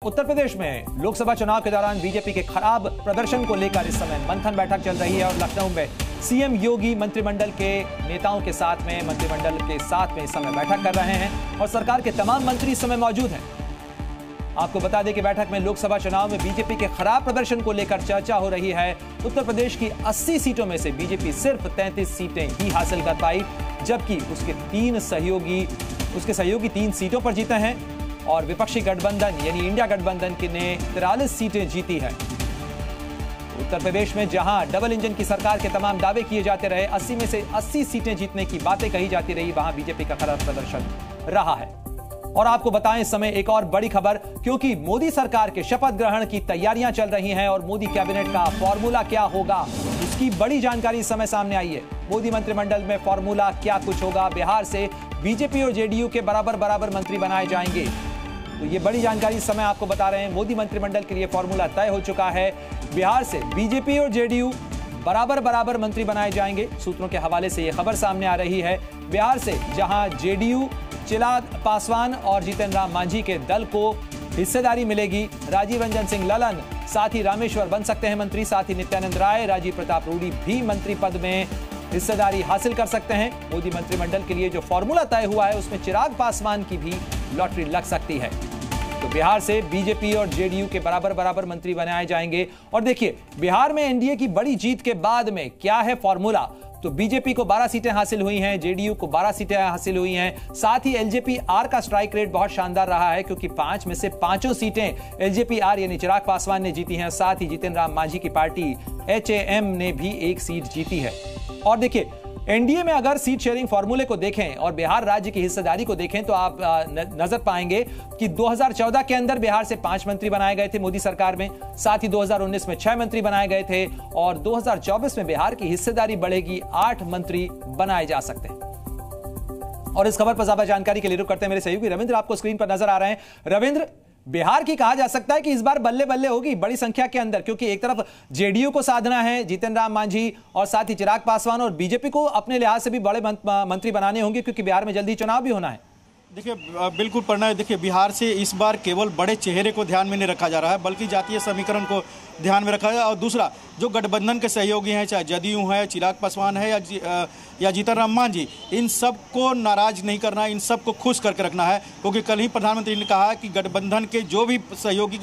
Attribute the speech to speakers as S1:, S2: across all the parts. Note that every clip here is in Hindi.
S1: उत्तर प्रदेश में लोकसभा चुनाव के दौरान बीजेपी के खराब प्रदर्शन को लेकर इस समय मंथन बैठक चल रही है और लखनऊ में सीएम योगी मंत्रिमंडल के नेताओं के साथ में इस समय बैठक कर रहे हैं और सरकार के तमाम मंत्री इस समय मौजूद हैं। आपको बता दें कि बैठक में लोकसभा चुनाव में बीजेपी के खराब प्रदर्शन को लेकर चर्चा हो रही है। उत्तर प्रदेश की 80 सीटों में से बीजेपी सिर्फ 33 सीटें ही हासिल कर पाई, जबकि उसके सहयोगी 3 सीटों पर जीते हैं और विपक्षी गठबंधन यानी इंडिया गठबंधन ने 43 सीटें जीती है। उत्तर प्रदेश में जहां डबल इंजन की सरकार के तमाम दावे किए जाते रहे, 80 में से 80 सीटें जीतने की बातें कही जाती रही, वहां बीजेपी का खराब प्रदर्शन रहा है। और आपको बताएं इस समय एक और बड़ी खबर, क्योंकि मोदी सरकार के शपथ ग्रहण की तैयारियां चल रही हैं और मोदी कैबिनेट का फॉर्मूला क्या होगा उसकी बड़ी जानकारी इस समय सामने आई है। मोदी मंत्रिमंडल में फॉर्मूला क्या कुछ होगा, बिहार से बीजेपी और जेडीयू के बराबर मंत्री बनाए जाएंगे, तो ये बड़ी जानकारी इस समय आपको बता रहे हैं। मोदी मंत्रिमंडल के लिए फॉर्मूला तय हो चुका है। बिहार से बीजेपी और जेडीयू बराबर मंत्री बनाए जाएंगे। सूत्रों के हवाले से यह खबर सामने आ रही है। बिहार से जहां जेडीयू चिराग पासवान और जीतन राम मांझी के दल को हिस्सेदारी मिलेगी, राजीव रंजन सिंह ललन साथ ही रामेश्वर बन सकते हैं मंत्री, साथ ही नित्यानंद राय, राजीव प्रताप रूडी भी मंत्री पद में हिस्सेदारी हासिल कर सकते हैं। मोदी मंत्रिमंडल के लिए जो फॉर्मूला तय हुआ है उसमें चिराग पासवान की भी लॉटरी लग सकती है। तो बिहार से बीजेपी और जेडीयू के बराबर मंत्री बनाए जाएंगे। और देखिए, बिहार में एनडीए की बड़ी जीत के बाद में क्या है फॉर्मूला, तो बीजेपी को 12 सीटें हासिल हुई हैं, जेडीयू को 12 सीटें हासिल हुई हैं। साथ ही एलजेपी आर का स्ट्राइक रेट बहुत शानदार रहा है, क्योंकि 5 में से 5 सीटें एलजेपी आर यानी चिराग पासवान ने जीती हैं। साथ ही जीतन राम मांझी की पार्टी एचएएम ने भी 1 सीट जीती है। और देखिए, एनडीए में अगर सीट शेयरिंग फॉर्मूले को देखें और बिहार राज्य की हिस्सेदारी को देखें तो आप नजर पाएंगे कि 2014 के अंदर बिहार से 5 मंत्री बनाए गए थे मोदी सरकार में, साथ ही 2019 में 6 मंत्री बनाए गए थे और 2024 में बिहार की हिस्सेदारी बढ़ेगी, 8 मंत्री बनाए जा सकते हैं। और इस खबर पर ज्यादा जानकारी के लिए रुक करते हैं मेरे सहयोगी रविंद्र, आपको स्क्रीन पर नजर आ रहे हैं। रविंद्र, बिहार की कहा जा सकता है कि इस बार बल्ले होगी बड़ी संख्या के अंदर, क्योंकि एक तरफ जेडीयू को साधना है, जीतन राम मांझी और साथ ही चिराग पासवान, और बीजेपी को अपने लिहाज से भी बड़े मंत्री बनाने होंगे क्योंकि बिहार में जल्दी चुनाव भी होना है।
S2: देखिए, बिल्कुल पढ़ना है। देखिए, बिहार से इस बार केवल बड़े चेहरे को ध्यान में नहीं रखा जा रहा है, बल्कि जातीय समीकरण को ध्यान में रखा है। और दूसरा, जो गठबंधन के सहयोगी हैं, चाहे जदयू है, चिराग पासवान है या जीतन राम मांझी, इन सबको नाराज नहीं करना है, इन सबको खुश करके रखना है। क्योंकि कल ही प्रधानमंत्री ने कहा कि गठबंधन के जो भी सहयोगी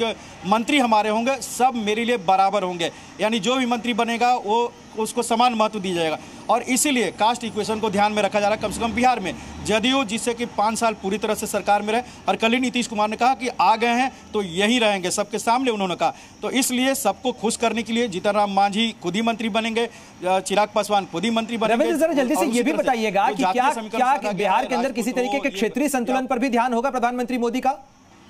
S2: मंत्री हमारे होंगे सब मेरे लिए बराबर होंगे, यानी जो भी मंत्री बनेगा वो उसको समान महत्व दिया जाएगा। और इसीलिए कास्ट इक्वेशन को ध्यान में रखा जा रहा है। कम से कम बिहार में जदयू, जिससे कि 5 साल पूरी तरह से सरकार में रहे, और कल ही नीतीश कुमार ने कहा कि आ गए हैं तो यही रहेंगे, सबके सामने उन्होंने कहा। तो इसलिए सबको खुश करने के लिए जीतन राम मांझी खुद ही मंत्री बनेंगे, चिराग पासवान खुद ही मंत्री बनेंगे।
S1: जरा जल्दी से ये भी बताइएगा कि क्या बिहार के अंदर किसी तरीके के क्षेत्रीय संतुलन पर भी ध्यान होगा प्रधानमंत्री मोदी का?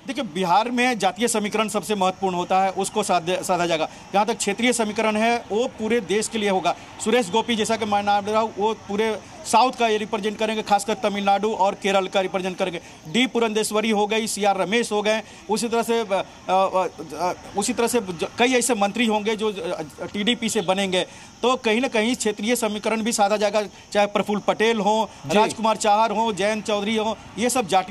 S2: देखिए, बिहार में जातीय समीकरण सबसे महत्वपूर्ण होता है, उसको साधा जाएगा। जहाँ तक क्षेत्रीय समीकरण है वो पूरे देश के लिए होगा। सुरेश गोपी, जैसा कि मैं नाम ले रहा हूँ, वो पूरे साउथ का ये रिप्रेजेंट करेंगे, खासकर तमिलनाडु और केरल का रिप्रेजेंट करेंगे। डी पुरंदेश्वरी हो गई, सीआर रमेश हो गए, उसी तरह से कई ऐसे मंत्री होंगे जो टीडीपी से बनेंगे। तो कहीं ना कहीं क्षेत्रीय समीकरण भी साधा जाएगा, चाहे प्रफुल्ल पटेल हो, राजकुमार चाहर हो, जयंत चौधरी हो, ये सब जाट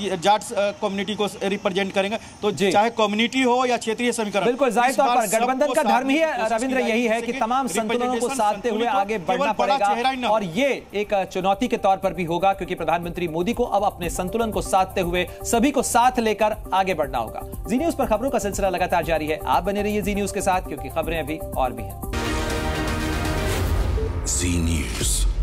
S2: कम्युनिटी को रिप्रेजेंट करेंगे। तो चाहे कम्युनिटी हो या क्षेत्रीय समीकरण,
S1: बिल्कुल जाहिर तौर पर गठबंधन का धर्म ही है रविंद्र, यही है कि तमाम संतुलनों को साधते हुए आगे बढ़ना पड़ेगा। और ये एक चुनौती के तौर पर भी होगा, क्योंकि प्रधानमंत्री मोदी को अब अपने संतुलन को साधते हुए सभी को साथ लेकर आगे बढ़ना होगा। जी न्यूज पर खबरों का सिलसिला लगातार जारी है, आप बने रहिए जी न्यूज के साथ, क्योंकि खबरें अभी और भी हैं।
S3: जी न्यूज।